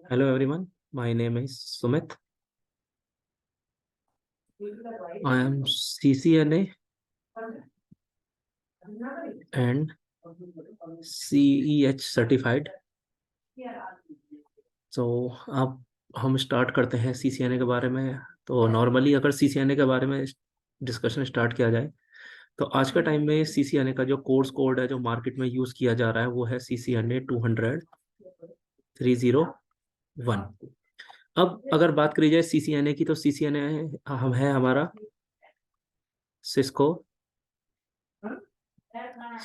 Hello everyone, my name is Sumit. I am CCNA and CEH certified. तो अब हम start करते हैं CCNA के बारे में। तो नॉर्मली अगर CCNA के बारे में डिस्कशन स्टार्ट किया जाए तो आज के टाइम में CCNA का जो कोर्स कोड है जो मार्केट में यूज़ किया जा रहा है वो है CCNA 200-301। अब अगर बात करी जाए CCNA की तो CCNA हम है हमारा सिस्को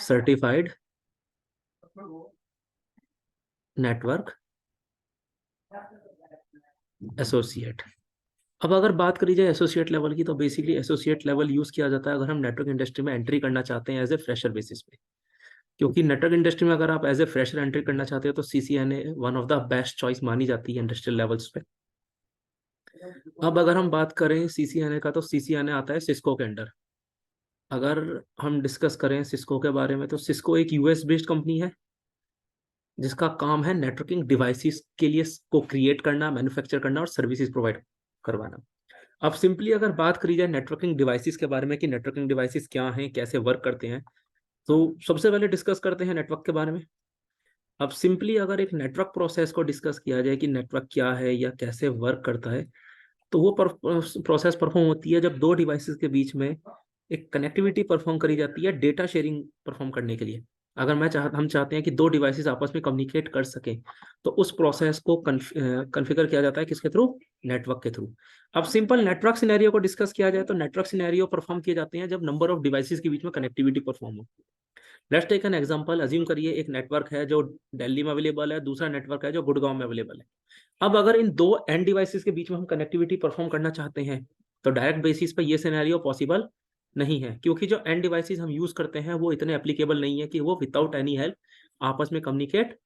सर्टिफाइड नेटवर्क एसोसिएट। अब अगर बात करी जाए एसोसिएट लेवल की तो बेसिकली एसोसिएट लेवल यूज़ किया जाता है अगर हम नेटवर्क इंडस्ट्री में एंट्री करना चाहते हैं एज ए फ्रेशर बेसिस पे। क्योंकि नेटवर्क इंडस्ट्री में अगर आप एज ए फ्रेशर एंट्री करना चाहते हो तो CCNA one of the best choice मानी जाती है इंडस्ट्रियल लेवल्स पे। अब अगर हम बात करें CCNA का तो CCNA आता है सिस्को के अंडर। अगर हम डिस्कस करें सिस्को के बारे में तो सिस्को एक US बेस्ड कंपनी है जिसका काम है नेटवर्किंग डिवाइसेस के लिए को क्रिएट करना, मैन्युफैक्चर करना और सर्विसेज प्रोवाइड करवाना। अब सिंपली अगर बात करी जाए नेटवर्किंग डिवाइसेस के बारे में कि नेटवर्किंग डिवाइसेस क्या हैं, कैसे वर्क करते हैं, तो सबसे पहले डिस्कस करते हैं नेटवर्क के बारे में। अब सिंपली अगर एक नेटवर्क प्रोसेस को डिस्कस किया जाए कि नेटवर्क क्या है या कैसे वर्क करता है तो वो प्रोसेस परफॉर्म होती है जब दो डिवाइसेस के बीच में एक कनेक्टिविटी परफॉर्म करी जाती है डेटा शेयरिंग परफॉर्म करने के लिए। अगर हम चाहते हैं कि दो डिवाइसेस आपस में कम्युनिकेट कर सकें तो उस प्रोसेस को कॉन्फ़िगर किया जाता है किसके थ्रू? नेटवर्क के थ्रू। अब सिंपल नेटवर्क सिनेरियो को डिस्कस किया जाए तो नेटवर्क सिनेरियो परफॉर्म किए जाते हैं जब नंबर ऑफ डिवाइसेस के बीच में कनेक्टिविटी परफॉर्म हो। Let's take an example. Assume करिए एक नेटवर्क है जो दिल्ली में अवेलेबल है, दूसरा नेटवर्क है जो गुड़गांव में अवेलेबल है। अब अगर इन दो एंड डिवाइसेस के बीच में हम कनेक्टिविटी परफॉर्म करना चाहते हैं तो डायरेक्ट बेसिस पे ये सिनेरियो पॉसिबल नहीं है क्योंकि जो एंड डिवाइसेस हम यूज करते हैं वो इतने एप्लीकेबल नहीं है कि वो विदाउट एनी हेल्प आपस में कम्युनिकेट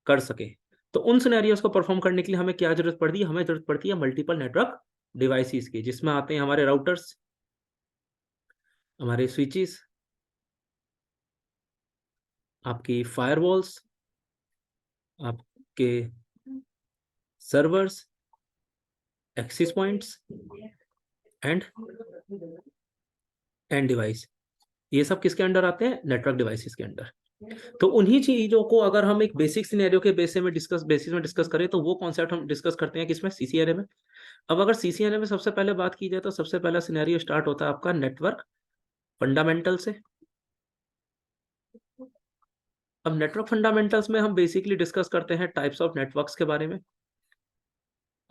कर सके। तो उन सिनेरियोस को परफॉर्म करने के लिए हमें क्या जरूरत पड़ती है? हमें जरूरत पड़ती है मल्टीपल नेटवर्क डिवाइसेस की, जिसमें आते हैं हमारे राउटर्स, हमारे स्विचेस, आपकी फायरवॉल्स, आपके servers, access points and end device. ये सब किसके अंडर आते हैं? नेटवर्क डिवाइसेस के अंडर। तो उन्हीं चीजों को अगर हम एक बेसिक सिनेरियो के बेसिस में डिस्कस करें तो वो कॉन्सेप्ट हम डिस्कस करते हैं किसमें? CCNA में। अब अगर CCNA में सबसे पहले बात की जाए तो सबसे पहला सिनेरियो स्टार्ट होता है आपका नेटवर्क फंडामेंटल से। अब नेटवर्क फंडामेंटल्स में हम बेसिकली डिस्कस करते हैं टाइप्स ऑफ नेटवर्क्स के बारे में।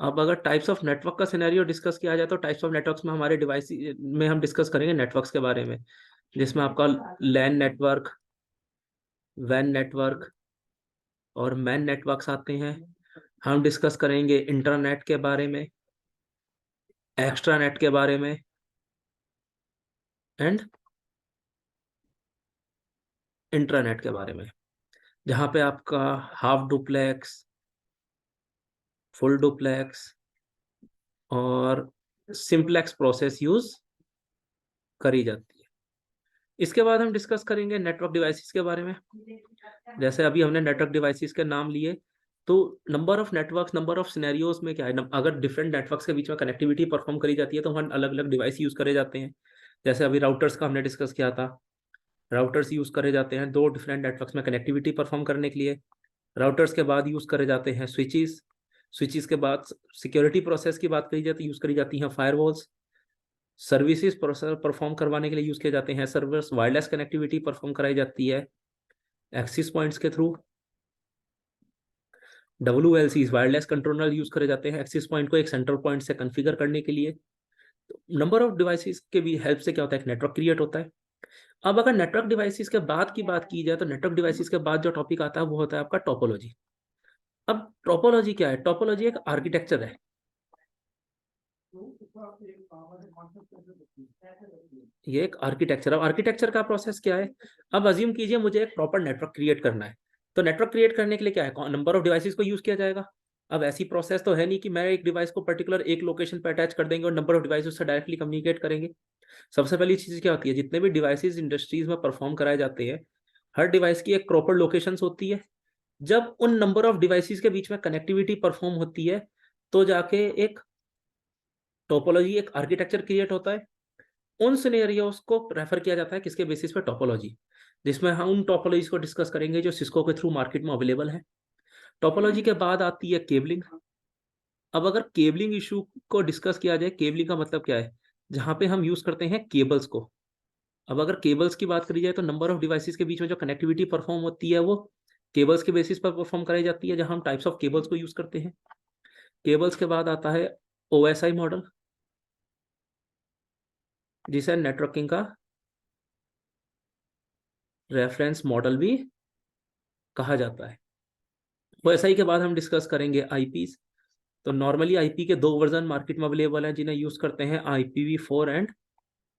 अब अगर टाइप्स ऑफ नेटवर्क का सिनेरियो डिस्कस किया जाए तो टाइप्स ऑफ नेटवर्क्स में हमारे डिवाइस में हम डिस्कस करेंगे नेटवर्क्स के बारे में, जिसमें आपका लैन नेटवर्क, वैन नेटवर्क और मैन नेटवर्क्स आते हैं। हम डिस्कस करेंगे इंटरनेट के बारे में, एक्स्ट्रा नेट के बारे में एंड इंट्रानेट के बारे में, जहाँ पे आपका हाफ डुप्लेक्स, फुल डुप्लेक्स और सिंपलेक्स प्रोसेस यूज करी जाती है। इसके बाद हम डिस्कस करेंगे नेटवर्क डिवाइसेस के बारे में। जैसे अभी हमने नेटवर्क डिवाइसेस के नाम लिए तो number of networks, number of scenarios में क्या है, अगर डिफरेंट नेटवर्क्स के बीच में कनेक्टिविटी परफॉर्म करी जाती है तो हम अलग अलग डिवाइस यूज करे जाते हैं। जैसे अभी राउटर्स का हमने डिस्कस किया था, राउटर्स यूज करे जाते हैं दो डिफरेंट नेटवर्क्स में कनेक्टिविटी परफॉर्म करने के लिए। राउटर्स के बाद यूज करे जाते हैं स्विचेस, स्विचेस के बाद सिक्योरिटी प्रोसेस की बात करी जाती है यूज करी जाती हैं फायरवॉल्स। सर्विसेज प्रोसेस परफॉर्म करवाने के लिए यूज किए जाते हैं सर्वर्स। वायरलेस कनेक्टिविटी परफॉर्म कराई जाती है एक्सेस पॉइंट्स के through. WLCs wireless controller use करे जाते हैं एक्सेस पॉइंट को एक सेंट्रल पॉइंट से कॉन्फ़िगर करने के लिए। नंबर ऑफ डिवाइसेस के भी हेल्प से क्या होता है? एक नेटवर्क क्रिएट होता है। अब अगर नेटवर्क डिवाइसेस के बाद की बात की जाए तो नेटवर्क डिवाइसेस के बाद जो टॉपिक आता है वो होता है आपका टोपोलॉजी। अब टोपोलॉजी क्या है? टोपोलॉजी एक आर्किटेक्चर है। ये एक आर्किटेक्चर। अब आर्किटेक्चर का प्रोसेस क्या है? अब अज्यूम कीजिए मुझे एक प्रॉपर नेटवर्क क्रिएट करना है तो नेटवर्क क्रिएट करने के लिए क्या है? नंबर ऑफ डिवाइसेस को यूज किया जाएगा। अब ऐसी प्रोसेस तो है नहीं कि मैं एक डिवाइस को पर्टिकुलर एक लोकेशन पर अटैच कर देंगे और नंबर ऑफ डिवाइस उससे डायरेक्टली कम्युनिकेट करेंगे। सबसे पहली चीज क्या होती है? जितने भी डिवाइसेस इंडस्ट्रीज में परफॉर्म कराए जाते हैं हर डिवाइस की एक प्रॉपर लोकेशंस होती है। जब उन नंबर ऑफ डिवाइसेस के बीच में कनेक्टिविटी परफॉर्म होती है तो जाके एक टोपोलॉजी, एक आर्किटेक्चर क्रिएट होता है। उन सिनेरियोस को रेफर किया जाता है किसके बेसिस पे? टोपोलॉजी, जिसमें हम उन टोपोलॉजीज को डिस्कस करेंगे जो सिस्को के थ्रू मार्केट में अवेलेबल है। टोपोलॉजी के बाद आती है केबलिंग। अब अगर केबलिंग इशू को डिस्कस किया जाए, केबलिंग का मतलब क्या है? जहां पे हम यूज करते हैं केबल्स को। अब अगर केबल्स की बात करी जाए तो नंबर ऑफ डिवाइसेस के बीच में जो कनेक्टिविटी परफॉर्म होती है वो केबल्स के बेसिस पर परफॉर्म कराई जाती है, जहां हम टाइप्स ऑफ केबल्स को यूज करते हैं। केबल्स के बाद आता है ओएसआई मॉडल, जिसे नेटवर्किंग का रेफरेंस मॉडल भी कहा जाता है। ओएसआई के बाद हम डिस्कस करेंगे आईपीस। तो नॉर्मली आईपी के दो वर्जन मार्केट में अवेलेबल हैं जिन्हें यूज करते हैं IPv4 एंड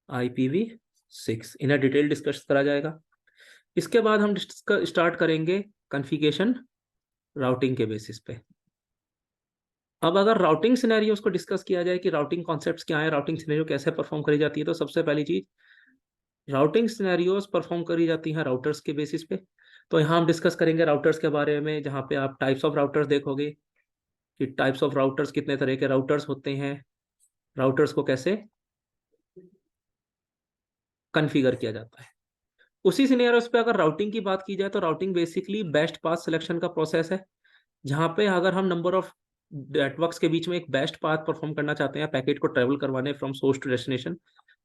IPv6। इन्हें डिटेल डिस्कस करा जाएगा। इसके बाद हम स्टार्ट करेंगे कॉन्फ़िगरेशन राउटिंग के बेसिस पे। अब अगर राउटिंग सिनेरियोस को डिस्कस किया जाए कि राउटिंग कॉन्सेप्ट्स क्या है, राउटिंग सिनेरियो कैसे परफॉर्म करी जाती है, तो सबसे पहली चीज, राउटिंग सिनेरियोस परफॉर्म करी जाती हैं राउटर्स के बेसिस पे। तो यहाँ हम डिस्कस करेंगे राउटर्स के बारे में, जहाँ पे आप टाइप्स ऑफ राउटर्स देखोगे कि टाइप्स ऑफ राउटर्स, कितने तरह के राउटर्स होते हैं, राउटर्स को कैसे कॉन्फ़िगर किया जाता है। उसी सिनेरियोस पे अगर राउटिंग की बात की जाए तो routing basically best path selection का प्रोसेस है, जहाँ पे अगर हम नंबर ऑफ नेटवर्क्स के बीच में एक बेस्ट पाथ परफॉर्म करना चाहते हैं पैकेट को ट्रेवल करवाने फ्रॉम सोर्स टू डेस्टिनेशन,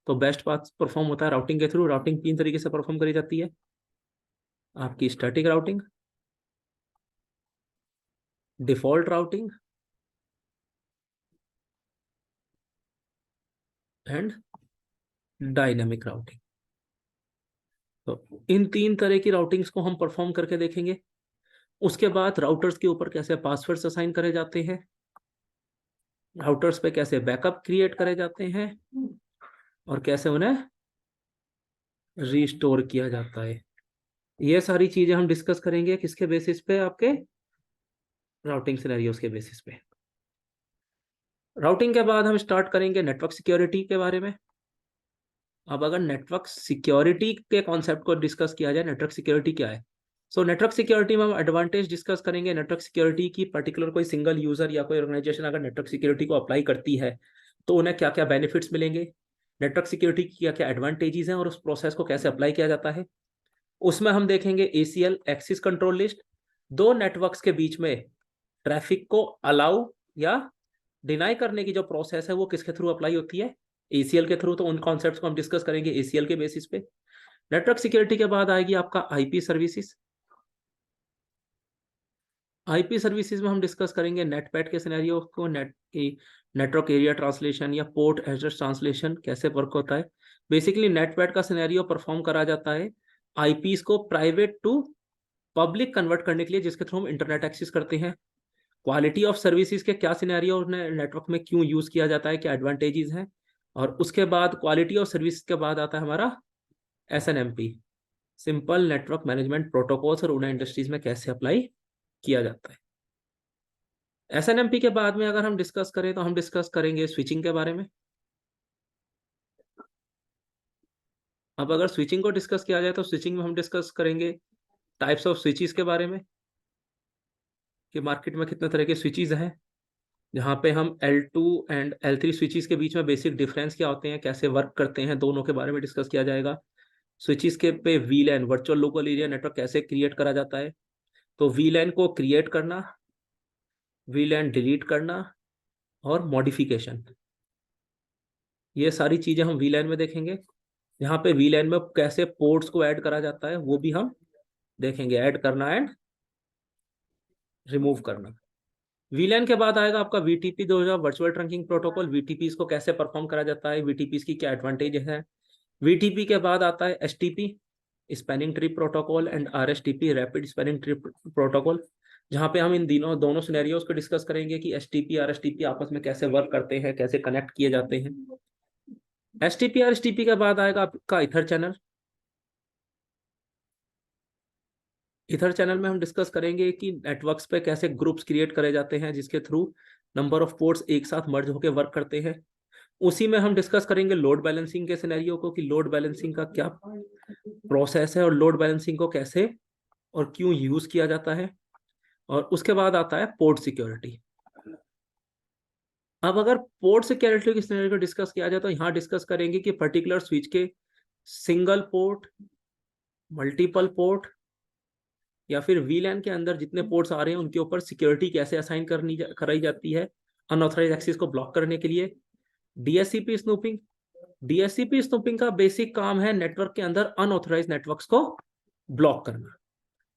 तो बेस्ट पाथ परफॉर्म होता है राउटिंग के थ्रू। राउटिंग तीन तरीके से परफॉर्म करी जाती है, आपकी static routing, default routing and dynamic routing. तो इन तीन तरह की राउटिंग्स को हम परफॉर्म करके देखेंगे। उसके बाद राउटर्स के ऊपर कैसे पासवर्ड्स असाइन करे जाते हैं, राउटर्स पे कैसे बैकअप क्रिएट करे जाते हैं, और कैसे उन्हें रिस्टोर किया जाता है। ये सारी चीजें हम डिस्कस करेंगे किसके बेसिस पे? आपके राउटिंग सिनेरियोस के बेसिस पे। राउटिंग के बाद हम स्टार्ट करेंगे नेटवर्क सिक्योरिटी के बारे में। अब अगर नेटवर्क सिक्योरिटी के कॉन्सेप्ट को डिस्कस किया जाए, नेटवर्क सिक्योरिटी क्या है? सो नेटवर्क सिक्योरिटी में हम एडवांटेज डिस्कस करेंगे नेटवर्क सिक्योरिटी की। पर्टिकुलर कोई सिंगल यूजर या कोई ऑर्गेनाइजेशन अगर नेटवर्क सिक्योरिटी को अप्लाई करती है तो उन्हें क्या क्या बेनिफिट्स मिलेंगे, नेटवर्क सिक्योरिटी की क्या क्या एडवांटेजेस हैं, और उस प्रोसेस को कैसे अप्लाई किया जाता है। उसमें हम देखेंगे ACL, एक्सिस कंट्रोल लिस्ट, दो नेटवर्क्स के बीच में ट्रैफिक को अलाउ या डिनाई करने की जो प्रोसेस है वो किसके थ्रू अप्लाई होती है? ACL के थ्रू। तो उन कॉन्सेप्ट्स को हम डिस्कस करेंगे ACL के बेसिस पे। नेटवर्क सिक्योरिटी के बाद आएगी आपका IP सर्विसेज। IP सर्विसेज में हम डिस्कस करेंगे नेटपैट के सिनेरियो को, नेटवर्क एरिया ट्रांसलेशन या पोर्ट एड्रेस ट्रांसलेशन कैसे वर्क होता है। बेसिकली नेटपैट का सिनेरियो परफॉर्म करा जाता है IPs को प्राइवेट टू पब्लिक कन्वर्ट करने के लिए, जिसके थ्रू हम इंटरनेट एक्सेस करते हैं। क्वालिटी ऑफ सर्विसेज के क्या सिनेरियो नेटवर्क में क्यों यूज किया जाता है, क्या एडवांटेजेस हैं। और उसके बाद क्वालिटी ऑफ सर्विस के बाद आता है हमारा SNMP, simple network management protocols, और उन्हें इंडस्ट्रीज में कैसे अप्लाई किया जाता है। SNMP के बाद में अगर हम डिस्कस करें तो हम डिस्कस करेंगे स्विचिंग के बारे में। अब अगर स्विचिंग को डिस्कस किया जाए तो स्विचिंग में हम डिस्कस करेंगे टाइप्स ऑफ स्विचेस के बारे में, कि मार्केट में कितने तरह के स्विचेस हैं, जहाँ पे हम L2 एंड L3 स्विचेस के बीच में बेसिक डिफरेंस क्या होते हैं, कैसे वर्क करते हैं, दोनों के बारे में डिस्कस किया जाएगा। स्विचेस के पे VLAN, virtual local area network, कैसे क्रिएट करा जाता है। तो VLAN को क्रिएट करना, VLAN डिलीट करना, और मॉडिफिकेशन, ये सारी चीजें हम VLAN में देखेंगे। यहाँ पे VLAN में कैसे पोर्ट्स को ऐड करा जाता है वो भी हम देखेंगे, ऐड करना एंड रिमूव करना। VLAN के बाद आएगा आपका VTP, जो वर्चुअल ट्रंकिंग प्रोटोकॉल। VTP को कैसे परफॉर्म करा जाता है, VTP की क्या एडवांटेज है। VTP के बाद आता है STP, spanning tree protocol, and RSTP, rapid spanning tree protocol, जहाँ पे हम इन दोनों सिनेरियोस को डिस्कस करेंगे कि STP RSTP आपस में कैसे वर्क करते हैं, कैसे कनेक्ट किए जाते हैं। STP RSTP के बाद आएगा आपका ईथर चैनल। ईथर चैनल में हम डिस्कस करेंगे कि नेटवर्क्स पे कैसे ग्रुप्स क्रिएट करे जाते हैं, जिसके थ्रू नंबर ऑफ पोर्ट्स एक साथ मर्ज होकर वर्क करते हैं। उसी में हम डिस्कस करेंगे लोड बैलेंसिंग के सिनेरियो को, कि लोड बैलेंसिंग का क्या प्रोसेस है और लोड बैलेंसिंग को कैसे और क्यों यूज किया जाता है। और उसके बाद आता है पोर्ट सिक्योरिटी। अब अगर पोर्ट सिक्योरिटी के सिनेरियो को डिस्कस किया जाए तो यहाँ डिस्कस करेंगे कि पर्टिकुलर स्विच के सिंगल पोर्ट, मल्टीपल पोर्ट या फिर वीलैन के अंदर जितने पोर्ट्स आ रहे हैं उनके ऊपर सिक्योरिटी कैसे असाइन कराई जाती है अनऑथराइज एक्सेस को ब्लॉक करने के लिए। डीएससीपी स्नूपिंग, डीएससीपी स्नूपिंग का बेसिक काम है नेटवर्क के अंदर अनऑथराइज नेटवर्क्स को ब्लॉक करना।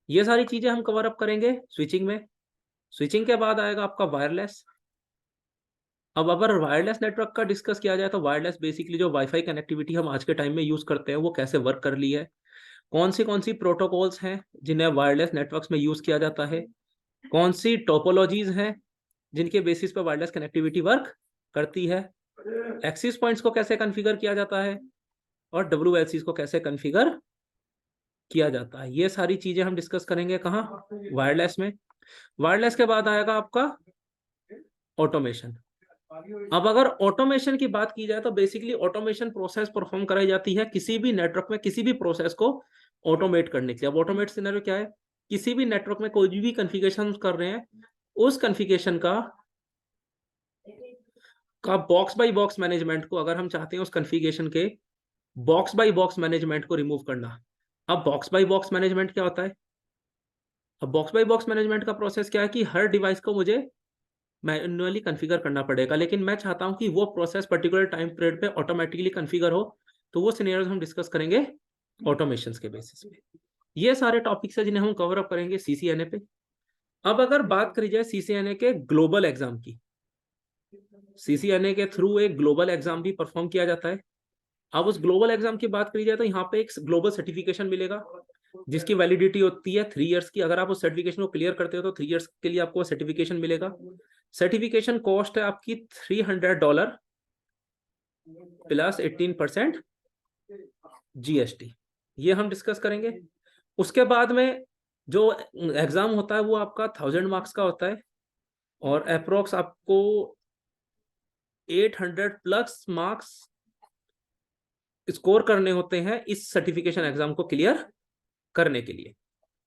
ये सारी चीजें हम कवर अप करेंगे स्विचिंग में। स्विचिंग के बाद आएगा आपका वायरलेस। अब अगर वायरलेस नेटवर्क का डिस्कस किया जाए तो वायरलेस बेसिकली जो वाईफाई कनेक्टिविटी हम आज के टाइम में यूज करते हैं वो कैसे वर्क कर रही है, कौन सी प्रोटोकॉल्स हैं जिन्हें वायरलेस नेटवर्क्स में यूज किया जाता है, कौन सी टोपोलॉजीज हैं जिनके बेसिस पर वायरलेस कनेक्टिविटी वर्क करती है, एक्सेस पॉइंट्स को कैसे कॉन्फ़िगर किया जाता है और डब्ल्यूएलसीज को कैसे कॉन्फ़िगर किया जाता है। ये सारी चीजें हम डिस्कस करेंगे कहाँ, वायरलेस में। वायरलेस के बाद आएगा आपका ऑटोमेशन। अब अगर ऑटोमेशन की बात की जाए तो बेसिकली ऑटोमेशन प्रोसेस परफॉर्म कराई जाती है किसी भी नेटवर्क में किसी भी प्रोसेस को ऑटोमेट करने के लिए। अब ऑटोमेट सिनेरियो क्या है, किसी भी नेटवर्क में कोई भी कॉन्फ़िगरेशन कर रहे हैं उस कॉन्फ़िगरेशन का बॉक्स बाय बॉक्स मैनेजमेंट को, अगर हम चाहते हैं उस कॉन्फ़िगरेशन के बॉक्स बाय बॉक्स मैनेजमेंट को रिमूव करना। अब बॉक्स बाय बॉक्स मैनेजमेंट क्या होता है, अब बॉक्स बाय बॉक्स मैनेजमेंट का प्रोसेस क्या है कि हर डिवाइस को मुझे मैन्युअली कॉन्फ़िगर करना पड़ेगा, लेकिन मैं चाहता हूं कि वो प्रोसेस पर्टिकुलर टाइम पीरियड पे ऑटोमेटिकली कॉन्फ़िगर हो, तो वो सिनेरियोज हम डिस्कस करेंगे ऑटोमेशंस के बेसिस पे। ये सारे टॉपिक्स हैं जिन्हें हम कवर अप करेंगे सीसीएनए पे। अब अगर बात करी जाए सीसीएनए के ग्लोबल एग्जाम की, सीसीएनए के थ्रू एक ग्लोबल एग्जाम भी परफॉर्म किया जाता है। अब उस ग्लोबल एग्जाम की बात करी जाए तो यहाँ पे एक ग्लोबल सर्टिफिकेशन मिलेगा जिसकी वैलिडिटी होती है 3 इयर्स की। अगर आप उस सर्टिफिकेशन को क्लियर करते हो तो 3 इयर्स के लिए आपको सर्टिफिकेशन मिलेगा। सर्टिफिकेशन कॉस्ट है आपकी $300 प्लस 18% जीएसटी। ये हम डिस्कस करेंगे। उसके बाद में जो एग्जाम होता है वो आपका 1000 मार्क्स का होता है और अप्रोक्स आपको 800 प्लस मार्क्स स्कोर करने होते हैं इस सर्टिफिकेशन एग्जाम को क्लियर करने के लिए।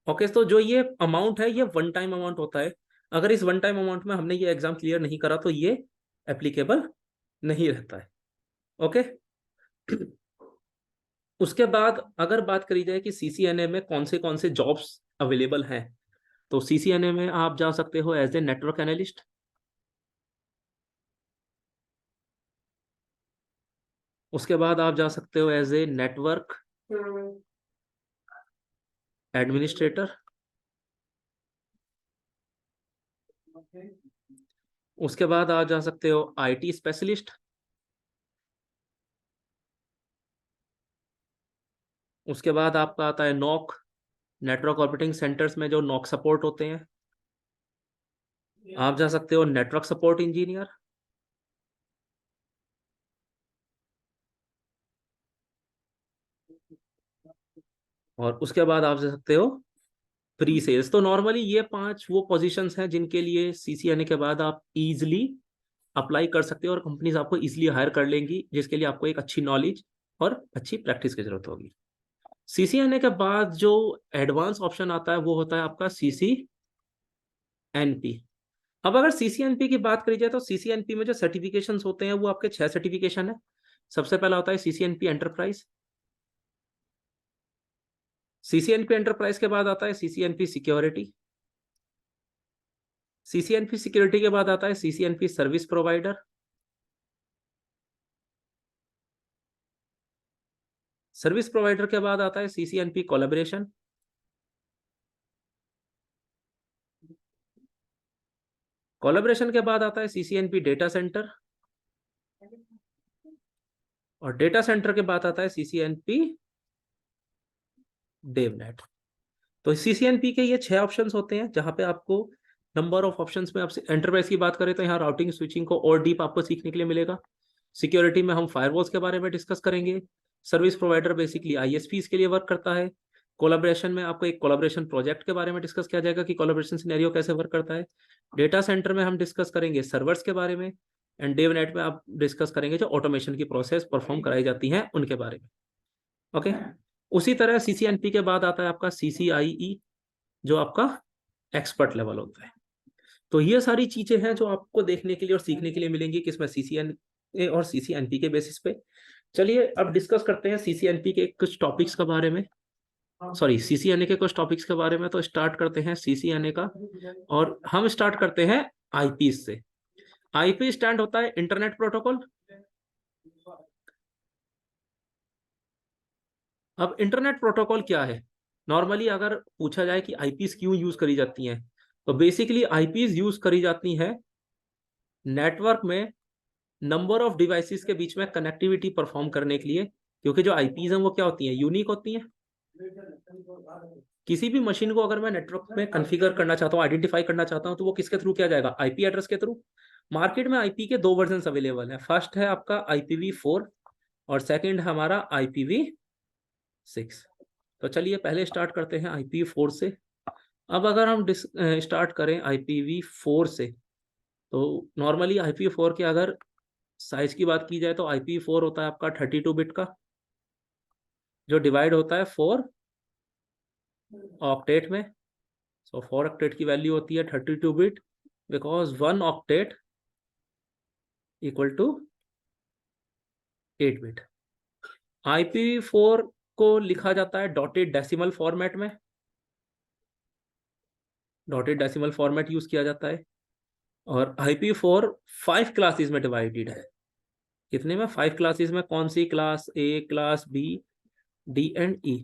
ओके, तो जो ये अमाउंट है ये वन टाइम अमाउंट होता है। अगर इस वन टाइम अमाउंट में हमने ये एग्जाम क्लियर नहीं करा तो ये एप्लीकेबल नहीं रहता है। ओके, उसके बाद अगर बात करी जाए कि सीसीएनए में कौन से जॉब्स अवेलेबल हैं, तो सीसीएनए में आप जा सकते हो एज ए नेटवर्क एनालिस्ट, उसके बाद आप जा सकते हो एज ए नेटवर्क एडमिनिस्ट्रेटर, उसके बाद आप जा सकते हो आईटी स्पेशलिस्ट, उसके बाद आपका आता है नॉक, नेटवर्क ऑपरेटिंग सेंटर्स में जो नॉक सपोर्ट होते हैं। आप जा सकते हो नेटवर्क सपोर्ट इंजीनियर, और उसके बाद आप जा सकते हो प्री सेल्स। तो नॉर्मली ये 5 वो पोजीशंस हैं जिनके लिए सीसीएनए के बाद आप इजीली अप्लाई कर सकते हो और कंपनीज आपको इजीली हायर कर लेंगी, जिसके लिए आपको एक अच्छी नॉलेज और अच्छी प्रैक्टिस की जरूरत होगी। सीसीएनए के बाद जो एडवांस ऑप्शन आता है वो होता है आपका सीसीएनपी। अब अगर सीसीएनपी की बात करी जाए तो सीसीएनपी में जो सर्टिफिकेशंस होते हैं वो आपके 6 सर्टिफिकेशन है। सबसे पहला होता है सीसीएनपी एंटरप्राइज, सीसीएनपी एंटरप्राइज के बाद आता है सीसीएनपी सिक्योरिटी, सीसीएनपी सिक्योरिटी के बाद आता है CCNP service provider, service provider के बाद आता है सीसीएनपी कोलैबोरेशन, कोलैबोरेशन के बाद आता है सीसीएनपी डेटा सेंटर, और डेटा सेंटर के बाद आता है सीसीएनपी डेवनेट। तो सीसीएनपी के ये 6 ऑप्शंस होते हैं जहां पे आपको नंबर ऑफ ऑप्शंस में, आप एंटरप्राइज की बात करें तो यहाँ राउटिंग स्विचिंग को और डीप आपको सीखने के लिए मिलेगा। सिक्योरिटी में हम फायरवॉल्स के बारे में डिस्कस करेंगे। सर्विस प्रोवाइडर बेसिकली आईएसपीज के लिए वर्क करता है। कोलैबोरेशन में आपको एक कोलैबोरेशन प्रोजेक्ट के बारे में डिस्कस किया जाएगा कि कोलैबोरेशन सिनेरियो कैसे वर्क करता है। डेटा सेंटर में हम डिस्कस करेंगे सर्वर्स के बारे में। एंड डेव नेट में आप डिस्कस करेंगे जो ऑटोमेशन की प्रोसेस परफॉर्म कराई जाती हैं उनके बारे में। ओके, उसी तरह CCNP के बाद आता है आपका CCIE, जो आपका एक्सपर्ट लेवल होता है। तो ये सारी चीजें हैं जो आपको देखने के लिए और सीखने के लिए मिलेंगी किसमें, CCNA और CCNP के बेसिस पे। चलिए अब डिस्कस करते हैं CCNP के कुछ टॉपिक्स के बारे में, सॉरी CCNA के कुछ टॉपिक्स के बारे में। तो स्टार्ट करते हैं CCNA का, और हम स्टार्ट करते हैं IP से। IP स्टैंड होता है इंटरनेट प्रोटोकॉल। अब इंटरनेट प्रोटोकॉल क्या है, नॉर्मली अगर पूछा जाए कि आईपीस क्यों यूज करी जाती हैं, तो बेसिकली आईपीस यूज करी जाती हैं नेटवर्क में नंबर ऑफ डिवाइसेस के बीच में कनेक्टिविटी परफॉर्म करने के लिए। क्योंकि जो आईपीस हैं वो क्या होती हैं, यूनिक होती हैं। किसी भी मशीन को अगर मैं नेटवर्क में कॉन्फ़िगर करना चाहता हूँ, आइडेंटिफाई करना चाहता हूँ, तो वो किसके थ्रू किया जाएगा, आईपी एड्रेस के थ्रू। मार्केट में आईपी के 2 वर्जन अवेलेबल हैं। फर्स्ट है आपका IPv4 और सेकंड है हमारा IPv6। तो चलिए पहले स्टार्ट करते हैं IPv4 से। अब अगर हम स्टार्ट करें IPv4 से, तो नॉर्मली IPv4 के अगर साइज की बात की जाए तो IPv4 होता है आपका 32 बिट का, जो डिवाइड होता है 4 ऑक्टेट में। सो 4 ऑक्टेट की वैल्यू होती है 32 bit, because 1 octet equal to 8 bit. IPv4 को लिखा जाता है डॉटेड डेसिमल फॉर्मेट में, डॉटेड डेसिमल फॉर्मेट यूज किया जाता है। और IPv4 5 क्लासेस में डिवाइडेड है। कितने में, 5 क्लासेस में। कौन सी class, A, class B, D and E,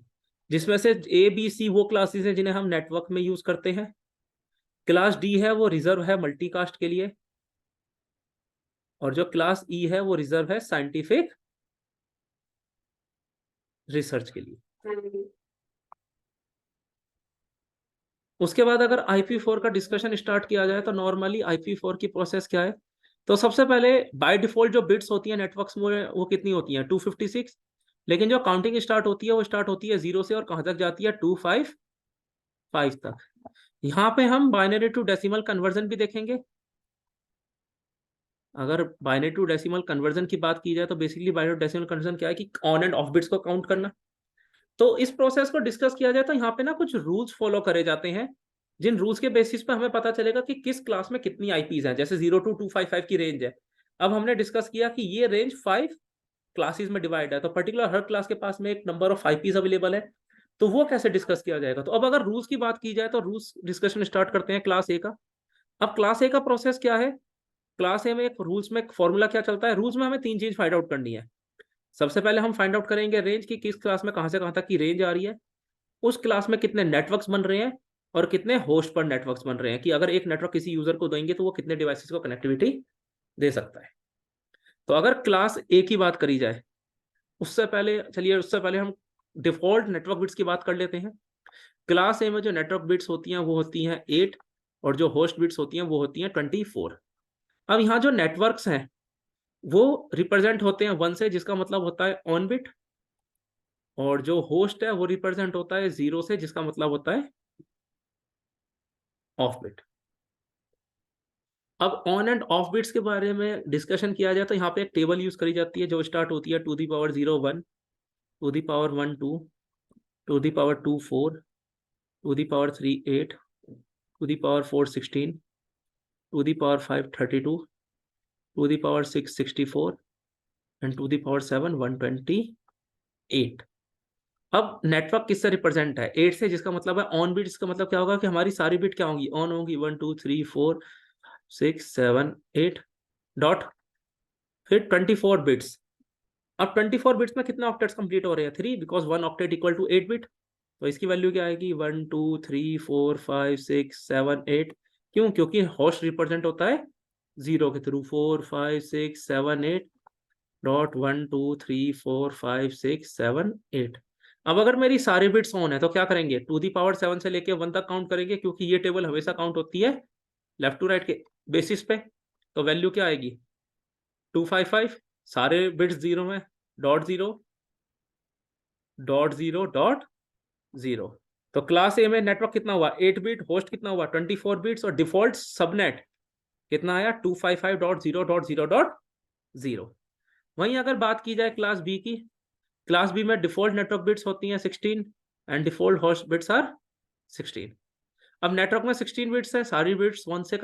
जिसमें से A, B, C वो क्लासेस हैं जिन्हें हम नेटवर्क में यूज करते हैं। क्लास D है वो रिजर्व है मल्टीकास्ट के लिए, और जो क्लास E है वो रिजर्व है साइंटिफिक रिसर्च के लिए। उसके बाद अगर IP4 का डिस्कशन स्टार्ट किया जाए तो नॉर्मली IP4 की प्रोसेस क्या है, तो सबसे पहले बाय डिफॉल्ट जो बिट्स होती हैं नेटवर्क्स में वो कितनी होती हैं, 256। लेकिन जो काउंटिंग स्टार्ट होती है वो स्टार्ट होती है 0 से और कहाँ तक जाती है, 255 तक। यहाँ पे हम बाइनरी टू डेसिमल कन्वर्जन भी देखेंगे। अगर बाइनरी टू डेसिमल कन्वर्जन की बात की जाए तो basically binary to decimal conversion क्या है कि ऑन एंड ऑफ बिट्स को काउंट करना। तो इस प्रोसेस को डिस्कस किया जाए तो यहाँ पे ना कुछ रूल्स फॉलो करे जाते हैं, जिन रूल्स के बेसिस पे हमें पता चलेगा कि किस क्लास में कितनी आईपीज हैं। जैसे 0 to 255 की रेंज है। अब हमने डिस्कस किया कि ये रेंज 5 क्लासेस में डिवाइड है, तो पर्टिकुलर हर क्लास के पास में एक नंबर ऑफ आईपीज अवेलेबल है। तो वो कैसे डिस्कस किया जाएगा, तो अब अगर रूल्स की बात की जाए तो रूल्स डिस्कशन स्टार्ट करते हैं क्लास ए का। अब क्लास ए का प्रोसेस क्या है, क्लास ए में एक रूल्स में एक फॉर्मूला क्या चलता है, रूल्स में हमें 3 चीज फाइंड आउट करनी है। सबसे पहले हम फाइंड आउट करेंगे रेंज की, किस क्लास में कहां से कहां तक की रेंज आ रही है, उस क्लास में कितने नेटवर्क्स बन रहे हैं और कितने होस्ट पर नेटवर्क्स बन रहे हैं, कि अगर एक नेटवर्क किसी यूजर को देंगे तो वो कितने डिवाइसेस को कनेक्टिविटी दे सकता है। तो अगर क्लास ए की बात करी जाए, उससे पहले हम डिफॉल्ट नेटवर्क बिट्स की बात कर लेते हैं। क्लास ए में जो नेटवर्क बिट्स होती हैं वो होती हैं 8, और जो होस्ट बिट्स होती हैं वो होती हैं 24। अब यहाँ जो नेटवर्क्स हैं वो रिप्रेजेंट होते हैं 1 से, जिसका मतलब होता है ऑन बिट, और जो होस्ट है वो रिप्रेजेंट होता है 0 से, जिसका मतलब होता है ऑफ बिट। अब ऑन एंड ऑफ बिट्स के बारे में डिस्कशन किया जाए तो यहाँ पे एक टेबल यूज करी जाती है जो स्टार्ट होती है 2 ^ 0 1, 2 ^ 1 2, 2 ^ 2 4, 2 ^ 3 8, 2 ^ 4 16, 2 ^ 5 32, 2 ^ 6 64 एंड 2 ^ 7 128। अब नेटवर्क किससे रिप्रेजेंट है, 8 से, जिसका मतलब है ऑन बिट। इसका मतलब क्या होगा कि हमारी सारी बिट क्या होंगी, ऑन होंगी, 1 2 3 4 6 7 8 डॉट, फिर 24 बिट्स। अब 24 बिट्स में कितने ऑक्टेट्स कंप्लीट हो रहे हैं, 3, because 1 octet equal to 8 bit. तो इसकी वैल्यू क्या आएगी, 1 2 3 4 5 6 7 8। क्यों, क्योंकि होस्ट रिप्रेजेंट होता है 0 के थ्रू, 4 5 6 7 8 डॉट 1 2 3 4 5 6 7 8। अब अगर मेरी सारी बिट्स ऑन है तो क्या करेंगे, 2 ^ 7 से लेके 1 तक काउंट करेंगे, क्योंकि ये टेबल हमेशा काउंट होती है लेफ्ट टू राइट के बेसिस पे। तो वैल्यू क्या आएगी, 255, सारे बिट्स 0 में, डॉट 0 डॉट 0 डॉट 0। तो क्लास ए में नेटवर्क कितना हुआ, 8 बिट, होस्ट कितना हुआ 24 बिट्स, और डिफॉल्ट सबनेट कितना आया 255.0.0.0। वहीं अगर बात की जाए क्लास बी की, क्लास बी में डिफॉल्ट नेटवर्क बिट्स होती हैं 16 and default host bits are 16। अब नेटवर्क में 16 बिट्स है, सारी बिट्स 1 से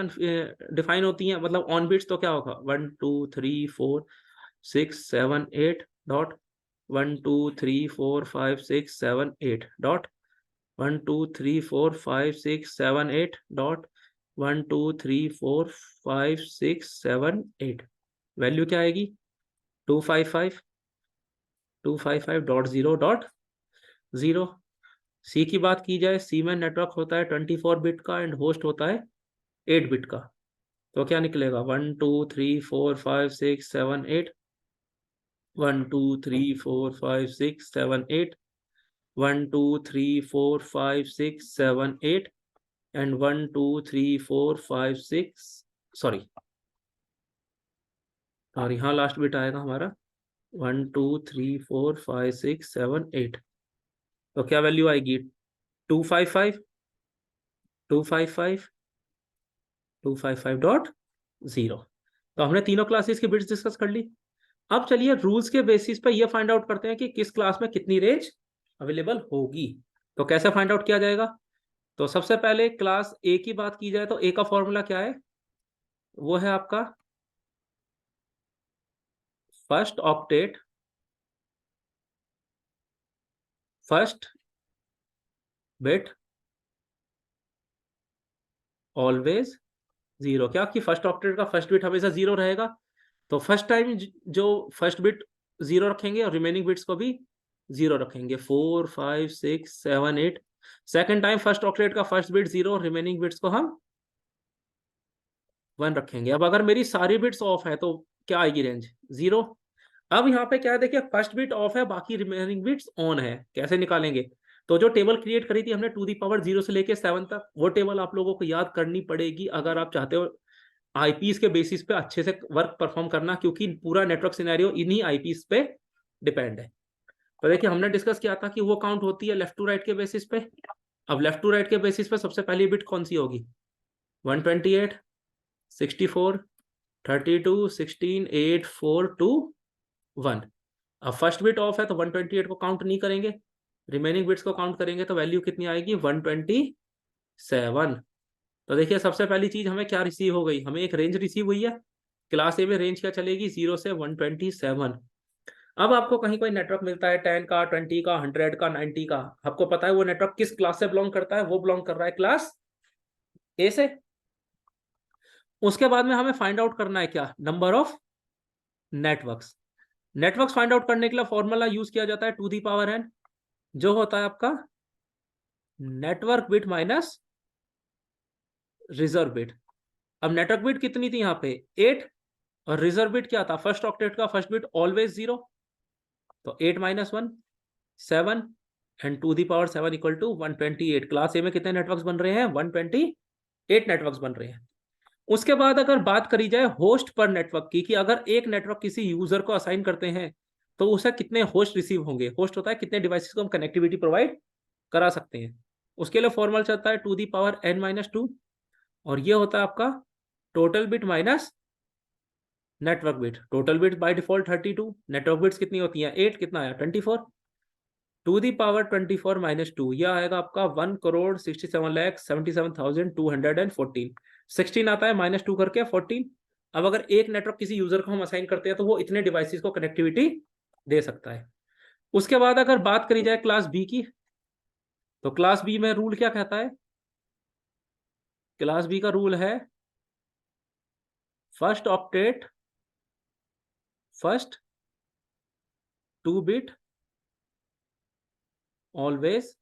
डिफाइन होती हैं, मतलब ऑन बिट्स तो क्या होगा 1 2 3 4 6 7 8 डॉट 1 2 3 4 5 6 7 8 डॉट 1 2 3 4 5 6 7 8 डॉट 1 2 3 4 5 6 7 8। वैल्यू क्या आएगी 255.0.0। सी की बात की जाए, सी में नेटवर्क होता है 24 बिट का एंड होस्ट होता है 8 बिट का। तो क्या निकलेगा 1 2 3 4 5 6 7 8, 1 2 3 4 5 6 7 8, 1 2 3 4 5 6 7 8 एंड 1 2 3 4 5 6 सॉरी, और यहाँ लास्ट बिट आएगा हमारा 1 2 3 4 5 6 7 8। तो क्या वैल्यू आएगी 255 255 255.0। तो हमने तीनों क्लासेस की बिट्स डिस्कस कर ली। अब चलिए रूल्स के बेसिस पे ये फाइंड आउट करते हैं कि किस क्लास में कितनी रेंज अवेलेबल होगी। तो कैसे फाइंड आउट किया जाएगा? तो सबसे पहले क्लास ए की बात की जाए तो ए का फॉर्मूला क्या है, वो है आपका first octet first bit always zero. क्या कि फर्स्ट ऑक्टेट का फर्स्ट बिट हमेशा जीरो रहेगा, तो फर्स्ट टाइम जो फर्स्ट बिट जीरो रखेंगे और रिमेनिंग बिट्स को भी जीरो रखेंगे 4 5 6 7 8। सेकेंड टाइम फर्स्ट ऑक्टेट का फर्स्ट बिट जीरो और रिमेनिंग बिट्स को हम 1 रखेंगे। अब अगर मेरी सारी बिट्स ऑफ है तो क्या आएगी रेंज 0। अब यहाँ पे क्या है, देखिए फर्स्ट बिट ऑफ है, बाकी रिमेनिंग बिट्स ऑन है। कैसे निकालेंगे? तो जो टेबल क्रिएट करी थी हमने टू दी पावर 0 से लेके 7 तक, वो टेबल आप लोगों को याद करनी पड़ेगी अगर आप चाहते हो आईपीस के बेसिस पे अच्छे से वर्क परफॉर्म करना, क्योंकि पूरा नेटवर्क सिनेरियो इन्हीं आईपीस पे डिपेंड है। तो देखिए हमने डिस्कस किया था कि वो काउंट होती है लेफ्ट टू राइट के बेसिस पे। अब लेफ्ट टू राइट के बेसिस पे सबसे पहली बिट कौन सी होगी 128 64 32 16 8 4 2 1। अब फर्स्ट बिट ऑफ है तो 128 को काउंट नहीं करेंगे, रिमेनिंग बिट्स को काउंट करेंगे, तो वैल्यू कितनी आएगी 127। तो देखिए सबसे पहली चीज हमें क्या रिसीव हो गई, हमें एक रेंज रिसीव हुई है। क्लास ए में रेंज क्या चलेगी 0 से 127। अब आपको कहीं कोई नेटवर्क मिलता है 10 का 20 का 100 का 90 का, आपको पता है वो नेटवर्क किस क्लास से बिलोंग करता है, वो बिलोंग कर रहा है क्लास ए से। उसके बाद में हमें फाइंड आउट करना है क्या, number of networks. Networks find out करने के लिए फॉर्मूला यूज किया जाता है टू दी पावर एन, जो होता है आपका network bit minus reserve bit. अब नेटवर्क बिट कितनी थी यहाँ पे 8, और रिजर्व बिट क्या था फर्स्ट ऑक्टेट का फर्स्ट बिट ऑलवेज 0, तो 8 minus 1 7 and to the power 7 equal to 128। Class A में कितने नेटवर्क्स बन रहे हैं 128 नेटवर्क्स बन रहे हैं। उसके बाद अगर बात करी जाए होस्ट पर नेटवर्क की, कि अगर एक नेटवर्क किसी यूजर को असाइन करते हैं तो उसे कितने होस्ट रिसीव होंगे। होस्ट होता है कितने डिवाइसेस को हम कनेक्टिविटी प्रोवाइड करा सकते हैं। उसके लिए फॉर्मूला चलता है to the power n minus 2, और ये होता है आपका total bit minus network bit. Total bit by default 32, network bits कितनी होती हैं 8, कितना आया 24, टू दी पावर 24 माइनस 2, यह आएगा आपका 1,67,77,214। 16 आता है माइनस 2 करके 14। अब अगर एक नेटवर्क किसी यूजर को हम असाइन करते हैं तो वो इतने डिवाइसेस को कनेक्टिविटी दे सकता है। उसके बाद अगर बात करी जाए क्लास बी की, तो क्लास बी में रूल क्या कहता है, क्लास बी का रूल है first octet first 2 bit always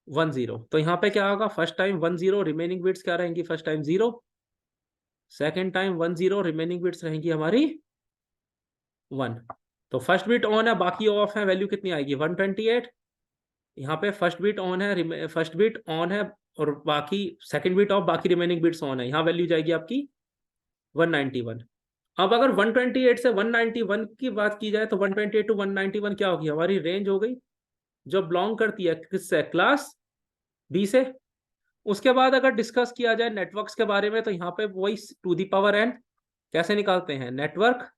10। तो यहाँ पे क्या होगा फर्स्ट टाइम 10, रिमेनिंग बिट्स क्या रहेंगी first time 0, second time 10, remaining bits रहेंगी हमारी 1। तो फर्स्ट बिट ऑन है बाकी ऑफ है, वैल्यू कितनी आएगी 128। यहाँ पे फर्स्ट बिट ऑन है, फर्स्ट बिट ऑन है और बाकी सेकंड बिट ऑफ, बाकी रिमेनिंग बिट्स ऑन है, यहाँ वैल्यू जाएगी आपकी 191। अब अगर 128 से 191 की बात की जाए तो 128 टू 191 क्या होगी हमारी रेंज हो गई, जो बिलोंग करती है किससे क्लास बी से। उसके बाद अगर डिस्कस किया जाए नेटवर्क्स के बारे में तो यहाँ पे वही टू दी पावर एन कैसे निकालते हैं, नेटवर्क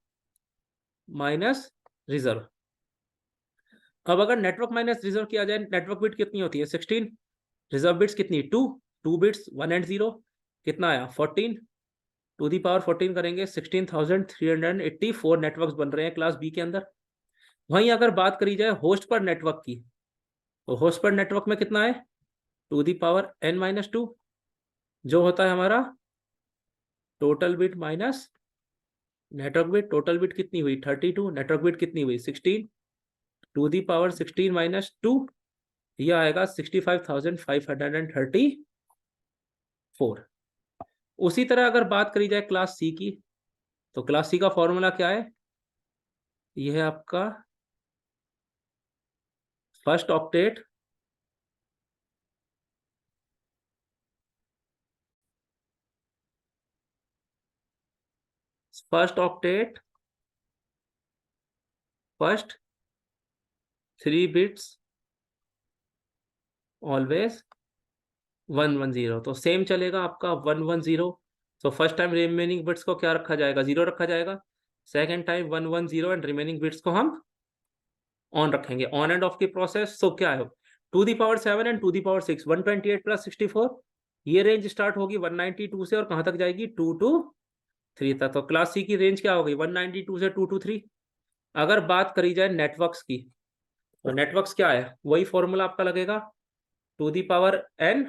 माइनस रिजर्व। अब अगर नेटवर्क माइनस रिजर्व किया जाए, नेटवर्क बिट कितनी होती है 16, रिजर्व बिट्स कितनी 2, 2 बिट्स 1 एंड 0, कितना आया 14, टू दी पावर 14 करेंगे 16,384 नेटवर्क्स बन रहे हैं क्लास बी के अंदर। वहीं अगर बात करी जाए होस्ट पर नेटवर्क की, तो होस्ट पर नेटवर्क में कितना है to the power n minus 2, जो होता है हमारा total bit minus network bit. Total bit कितनी हुई 32, नेटवर्क बिट कितनी हुई 16, टू दी पावर 16 माइनस 2, यह आएगा 65,534। उसी तरह अगर बात करी जाए क्लास सी की, तो क्लास सी का फॉर्मूला क्या है, यह है आपका first octet first 3 bits always 110, तो सेम चलेगा आपका 110। तो फर्स्ट टाइम रिमेनिंग बिट्स को क्या रखा जाएगा, 0 रखा जाएगा। Second time 110 and remaining bits को हम ऑन रखेंगे, ऑन एंड ऑफ की प्रोसेस। सो क्या है to the power 7 and to the power 6, 128 plus 64, ये रेंज स्टार्ट होगी 192 से और कहां तक जाएगी 2 to 3 तक। तो क्लास सी की रेंज क्या हो गई 192 से 2 to 3। अगर बात करी जाए नेटवर्क्स की, तो नेटवर्क्स क्या है, वही फॉर्मूला आपका लगेगा टू दी पावर n,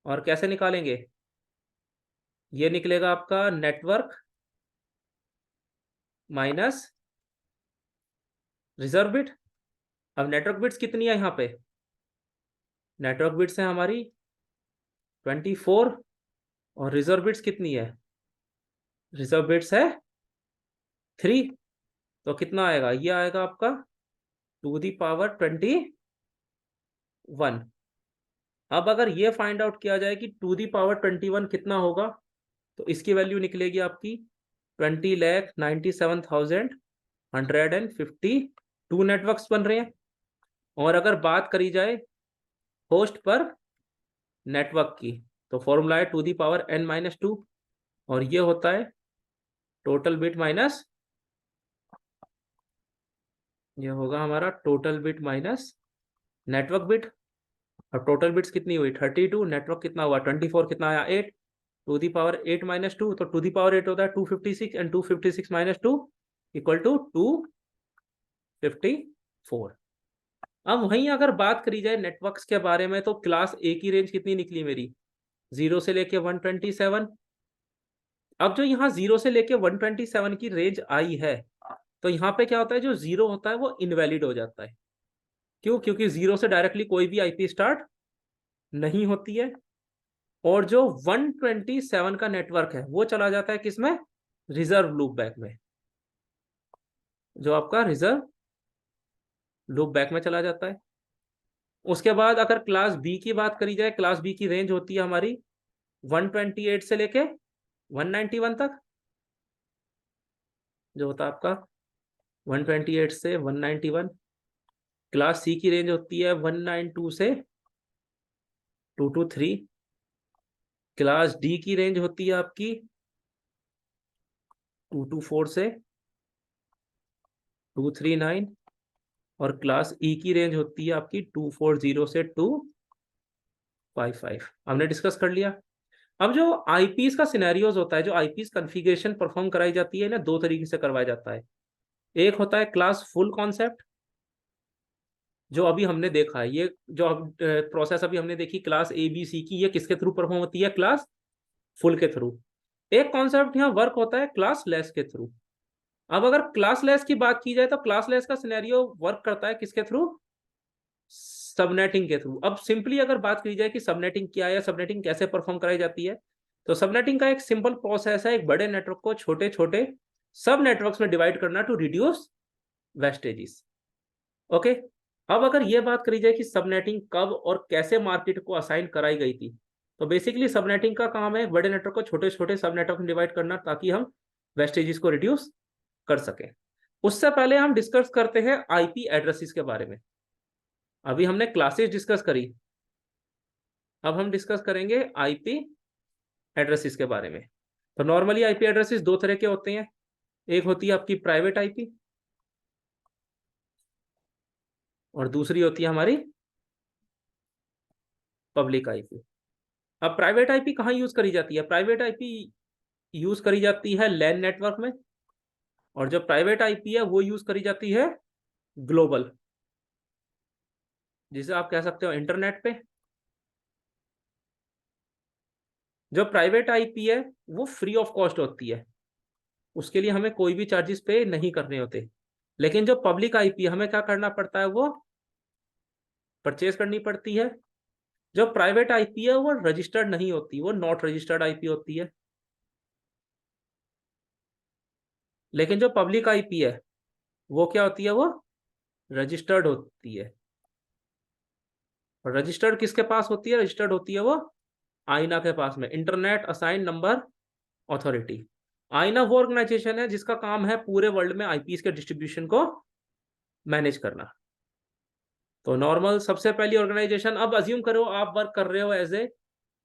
और कैसे निकालेंगे, ये निकलेगा आपका नेटवर्क माइनस रिजर्व बिट। अब नेटवर्क बिट्स कितनी है यहाँ पे, नेटवर्क बिट्स है हमारी 24 और रिजर्व बिट्स कितनी है, रिजर्व बिट्स है 3, तो कितना आएगा, ये आएगा आपका टू दी पावर 21। अब अगर ये फाइंड आउट किया जाए कि टू दी पावर 21 कितना होगा, तो इसकी वैल्यू निकलेगी आपकी 20,97,152 नेटवर्क्स बन रहे हैं। और अगर बात करी जाए होस्ट पर नेटवर्क की, तो फॉर्मूला है to the power n minus 2, और ये होता है टोटल बिट माइनस, ये होगा हमारा total bit minus network bit. अब टोटल बिट्स कितनी हुई 32, नेटवर्क कितना हुआ 24, कितना आया 8, टू दी पावर 8 माइनस 2, तो टू दी पावर 8 होता है 256, एंड 256 माइनस 2 इक्वल टू 254। अब वहीं अगर बात करी जाए नेटवर्क्स के बारे में, तो क्लास ए की रेंज कितनी निकली मेरी 0 से लेके 127। अब जो यहाँ 0 से लेके 127 की रेंज आई है, तो यहाँ पे क्या होता है, जो 0 होता है वो इनवैलिड हो जाता है। क्यों, क्योंकि 0 से डायरेक्टली कोई भी आईपी स्टार्ट नहीं होती है। और जो 127 का नेटवर्क है वो चला जाता है किसमें, रिजर्व लूप बैक में, जो आपका रिजर्व लूप बैक में चला जाता है। उसके बाद अगर क्लास बी की बात करी जाए, क्लास बी की रेंज होती है हमारी 128 से लेके 191 तक, जो होता है आपका 128 से 191। क्लास सी की रेंज होती है 192 से 223। क्लास डी की रेंज होती है आपकी 224 से 239, और क्लास ई की रेंज होती है आपकी 240 से 255। हमने डिस्कस कर लिया। अब जो आईपीस का सिनेरियोज होता है, जो आईपीस कॉन्फ़िगरेशन परफॉर्म कराई जाती है ना, दो तरीके से करवाया जाता है। एक होता है क्लास फुल कॉन्सेप्ट, जो अभी हमने देखा है, ये जो प्रोसेस अभी हमने देखी क्लास ए बी सी की, ये किसके थ्रू परफॉर्म होती है, क्लास फुल के थ्रू। एक कॉन्सेप्ट यहाँ वर्क होता है क्लास लेस के थ्रू। अब अगर क्लास लेस की बात की जाए, तो क्लास लेस का सिनेरियो वर्क करता है किसके थ्रू, सबनेटिंग के थ्रू। अब सिंपली अगर बात की जाए कि सबनेटिंग क्या है, सबनेटिंग कैसे परफॉर्म कराई जाती है, तो सबनेटिंग का एक सिंपल प्रोसेस है एक बड़े नेटवर्क को छोटे छोटे सब नेटवर्क्स में डिवाइड करना टू रिड्यूस वेस्टेजेस। ओके, अब अगर ये बात करी जाए कि सबनेटिंग कब और कैसे मार्केट को असाइन कराई गई थी, तो बेसिकली सबनेटिंग का काम है बड़े नेटवर्क को छोटे छोटे सब नेटवर्क में डिवाइड करना, ताकि हम वेस्टेजेस को रिड्यूस कर सकें। उससे पहले हम डिस्कस करते हैं आईपी एड्रेसेस के बारे में। अभी हमने क्लासेस डिस्कस करी, अब हम डिस्कस करेंगे आईपी एड्रेसेस के बारे में। तो नॉर्मली आईपी एड्रेसेस दो तरह के होते हैं, एक होती है आपकी प्राइवेट आईपी और दूसरी होती है हमारी पब्लिक आईपी। अब प्राइवेट आईपी कहाँ यूज करी जाती है? प्राइवेट आईपी यूज करी जाती है लैन नेटवर्क में, और जो प्राइवेट आईपी है वो यूज करी जाती है ग्लोबल, जिसे आप कह सकते हो इंटरनेट पे। जो प्राइवेट आईपी है वो फ्री ऑफ कॉस्ट होती है, उसके लिए हमें कोई भी चार्जेस पे नहीं करने होते। लेकिन जो पब्लिक आईपी हमें क्या करना पड़ता है, वो परचेज करनी पड़ती है। जो प्राइवेट आईपी है वो रजिस्टर्ड नहीं होती, वो नॉट रजिस्टर्ड आईपी होती है। लेकिन जो पब्लिक आईपी है वो क्या होती है, वो रजिस्टर्ड होती है। और रजिस्टर्ड किसके पास होती है? रजिस्टर्ड होती है वो आईना के पास में, इंटरनेट असाइन नंबर अथॉरिटी। आईना वो ऑर्गेनाइजेशन है जिसका काम है पूरे वर्ल्ड में आईपीस के डिस्ट्रीब्यूशन को मैनेज करना। तो नॉर्मल सबसे पहली ऑर्गेनाइजेशन, अब अज्यूम करो आप वर्क कर रहे हो एज ए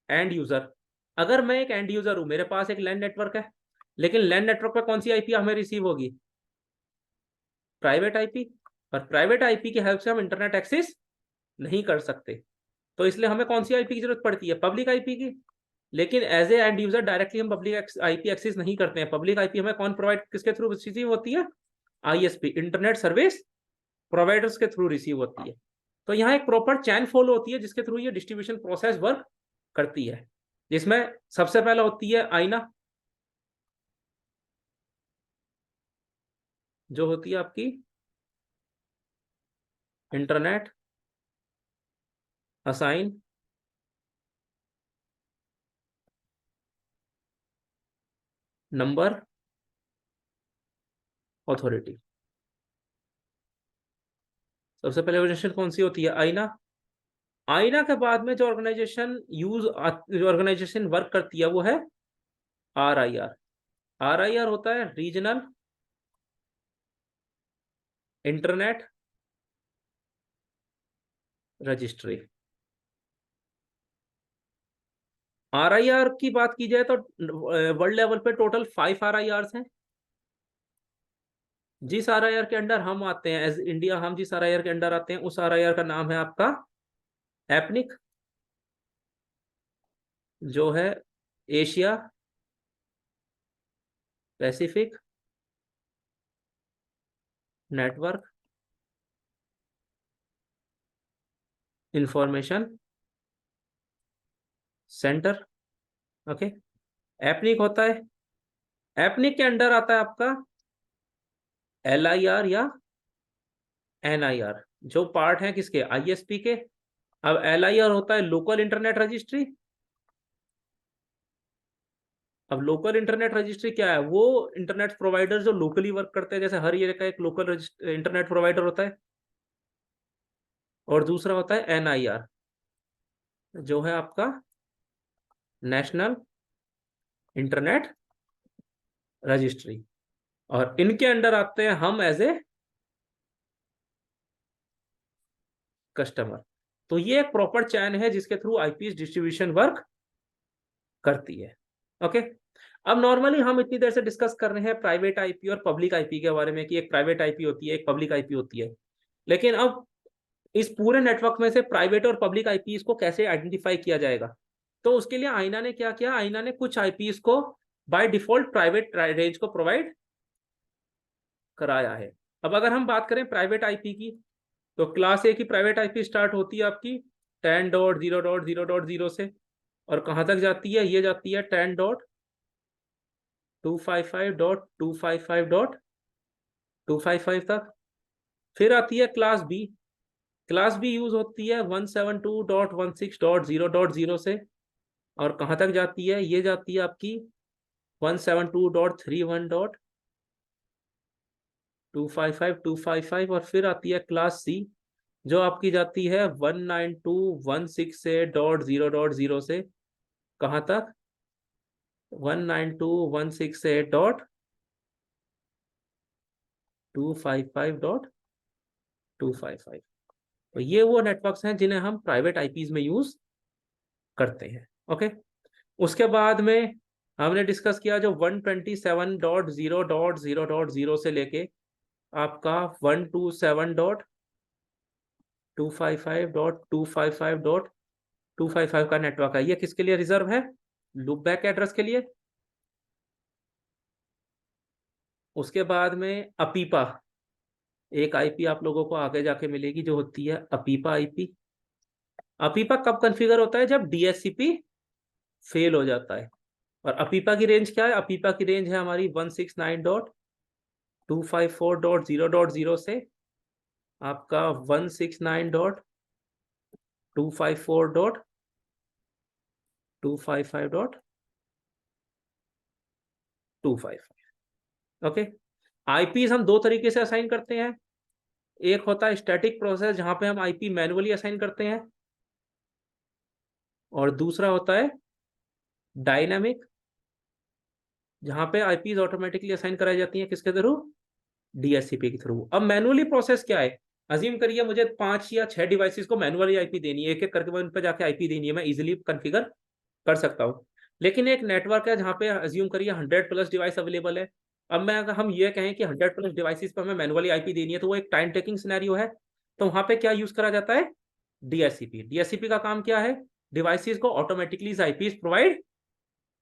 एंड यूजर। अगर मैं एक एंड यूजर हूं, मेरे पास एक लैंड नेटवर्क है, लेकिन लैंड नेटवर्क पे कौन सी आईपी हमें रिसीव होगी? Private IP. और प्राइवेट आईपी की हेल्प से हम इंटरनेट एक्सेस नहीं कर सकते, तो इसलिए हमें कौन सी आईपी की जरूरत पड़ती है? पब्लिक आईपी की। लेकिन as a end user directly हम पब्लिक आईपी एक्सेस नहीं करते हैं। पब्लिक आईपी हमें कौन प्रोवाइड, किसके थ्रू रिसीव होती है? आईएसपी, इंटरनेट सर्विस प्रोवाइडर्स के थ्रू रिसीव होती है। तो यहाँ एक प्रॉपर चैन फॉलो होती है जिसके थ्रू ये डिस्ट्रीब्यूशन प्रोसेस वर्क करती है, जिसमें सबसे पहला होती है आईना, जो होती है आपकी इंटरनेट असाइन नंबर अथॉरिटी। सबसे पहले ऑर्गेनाइजेशन कौन सी होती है? आईना। आईना के बाद में जो ऑर्गेनाइजेशन वर्क करती है वो है RIR। RIR होता है रीजनल इंटरनेट रजिस्ट्री। RIR की बात की जाए तो वर्ल्ड लेवल पे टोटल 5 RIR हैं। जिस RIR के अंडर हम आते हैं एज इंडिया, हम जिस RIR के अंडर आते हैं उस RIR का नाम है आपका एपनिक, जो है Asia Pacific Network Information Centre. Okay, APNIC होता है। एपनिक के अंडर आता है आपका LIR या NIR, जो पार्ट है किसके? ISP के। अब LIR होता है लोकल इंटरनेट रजिस्ट्री। अब लोकल इंटरनेट रजिस्ट्री क्या है? वो इंटरनेट प्रोवाइडर जो लोकली वर्क करते हैं, जैसे हर एरिया का एक लोकल इंटरनेट प्रोवाइडर होता है। और दूसरा होता है NIR, जो है आपका नेशनल इंटरनेट रजिस्ट्री। और इनके अंडर आते हैं हम एज ए कस्टमर। तो ये एक प्रॉपर चैन है जिसके थ्रू आईपीएस डिस्ट्रीब्यूशन वर्क करती है। ओके, अब नॉर्मली हम इतनी देर से डिस्कस कर रहे हैं प्राइवेट आईपी और पब्लिक आईपी के बारे में, कि एक प्राइवेट आईपी होती है, एक पब्लिक आईपी होती है। लेकिन अब इस पूरे नेटवर्क में से प्राइवेट और पब्लिक आईपीस को कैसे आइडेंटिफाई किया जाएगा? तो उसके लिए आईना ने क्या किया, आईना ने कुछ आईपीस को बाय डिफॉल्ट प्राइवेट रेंज को प्रोवाइड कराया है। अब अगर हम बात करें प्राइवेट आईपी की, तो क्लास ए की प्राइवेट आईपी स्टार्ट होती है आपकी 10.0.0.0 से, और कहाँ तक जाती है? ये जाती है 10.255.255.255 तक। फिर आती है class B. Class B use होती है 172.16.0.0 से, और कहाँ तक जाती है? ये जाती है आपकी 172.31.255.255। और फिर आती है क्लास सी, जो आपकी जाती है 192.168.0.0 से, कहाँ तक? 192.168.255.255। तो ये वो नेटवर्क्स हैं जिन्हें हम प्राइवेट आईपीज में यूज करते हैं। ओके, उसके बाद में हमने डिस्कस किया जो 127.0.0.0 से लेके आपका 127.255.255.255 का नेटवर्क है। ये किसके लिए रिजर्व है? लूप बैक एड्रेस के लिए। उसके बाद में अपीपा, एक आईपी आप लोगों को आगे जाके मिलेगी जो होती है अपीपा आईपी। अपीपा कब कॉन्फ़िगर होता है? जब डीएचसीपी फेल हो जाता है। और अपीपा की रेंज क्या है? अपीपा की रेंज है हमारी 169.254.0.0 से आपका 169.254.255.255। ओके, आईपीज हम दो तरीके से असाइन करते हैं। एक होता है स्टैटिक प्रोसेस जहां पे हम आईपी मैनुअली असाइन करते हैं, और दूसरा होता है डायनामिक जहां पे आईपीज ऑटोमेटिकली असाइन कराई जाती हैं। किसके थ्रू? डीएचसीपी के थ्रू। अब मैनुअली प्रोसेस क्या है? अज्यूम करिए मुझे 5 या 6 डिवाइसेस को मैनुअली आईपी देनी है, एक एक करके मैं उन पर जाके आईपी देनी है, मैं इजीली कॉन्फ़िगर कर सकता हूँ। लेकिन एक नेटवर्क है जहाँ पे अज्यूम करिए 100 प्लस डिवाइस अवेलेबल है। अब मैं अगर हम ये कहें कि 100 प्लस डिवाइसेस पर हमें मैनुअली आईपी देनी है, तो वो एक टाइम टेकिंग सिनेरियो है। तो वहाँ पे क्या यूज करा जाता है? डीएचसीपी। डीएचसीपी का काम क्या है? डिवाइसेस को ऑटोमेटिकली आईपीज प्रोवाइड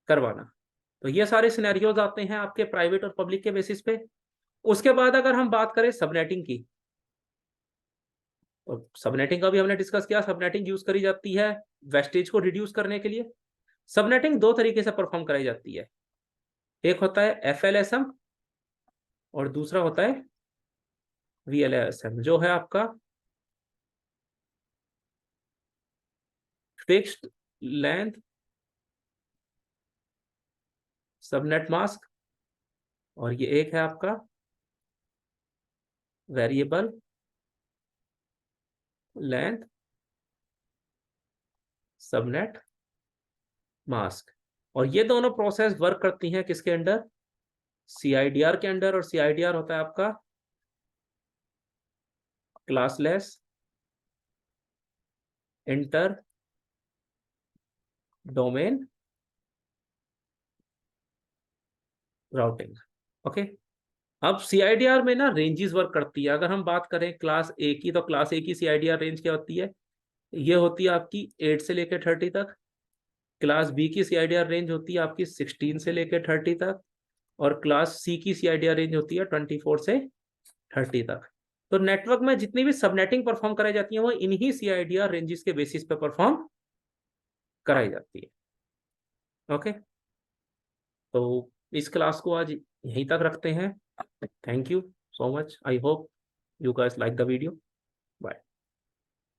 करवाना। तो ये सारे सिनेरियोज आते हैं आपके प्राइवेट और पब्लिक के बेसिस पे। उसके बाद अगर हम बात करें सबनेटिंग की, तो सबनेटिंग का भी हमने डिस्कस किया। सबनेटिंग यूज करी जाती है वेस्टेज को रिड्यूस करने के लिए। सबनेटिंग दो तरीके से परफॉर्म कराई जाती है, एक होता है एफएलएसएम और दूसरा होता है वीएलएसएम, जो है आपका फिक्स्ड लेंथ सबनेट मास्क, और ये एक है आपका वेरिएबल लेंथ सबनेट मास्क। और ये दोनों प्रोसेस वर्क करती हैं किसके अंडर? सीआईडीआर के अंडर। और सीआईडीआर होता है आपका classless inter domain routing. Okay, अब सीआईडीआर में ना रेंजेस वर्क करती है। अगर हम बात करें क्लास ए की, तो क्लास ए की सीआईडीआर रेंज क्या होती है? ये होती है आपकी 8 से लेकर 30 तक। क्लास बी की सीआईडीआर रेंज होती है आपकी 16 से लेकर 30 तक। और क्लास सी की सीआईडीआर रेंज होती है 24 से 30 तक। तो नेटवर्क में जितनी भी सबनेटिंग परफॉर्म कराई जाती है वो इन्हीं सीआईडीआर रेंजेस के बेसिस पे परफॉर्म कराई जाती है। ओके, तो इस क्लास को आज यहीं तक रखते हैं। Thank you so much. I hope you guys like the video.